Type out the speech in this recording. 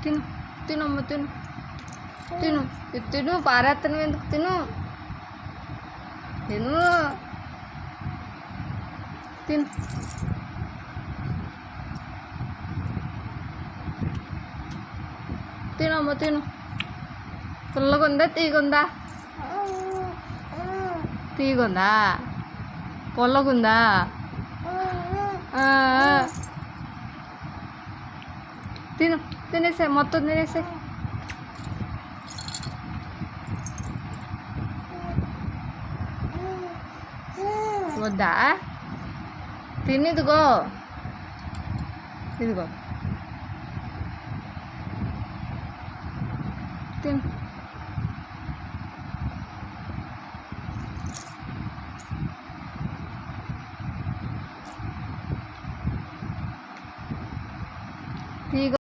తిను తినమ్మ తిను తిను తిను పారేత్తను ఎందుకు తిను తిను తిను తినమ్మ తిను పుల్లగుందా తీగుందా తీగుందా పుల్లగుందా తిను తినేసే మొత్తం తినేసే వద్దా తినిదిగో ఇదిగో తిను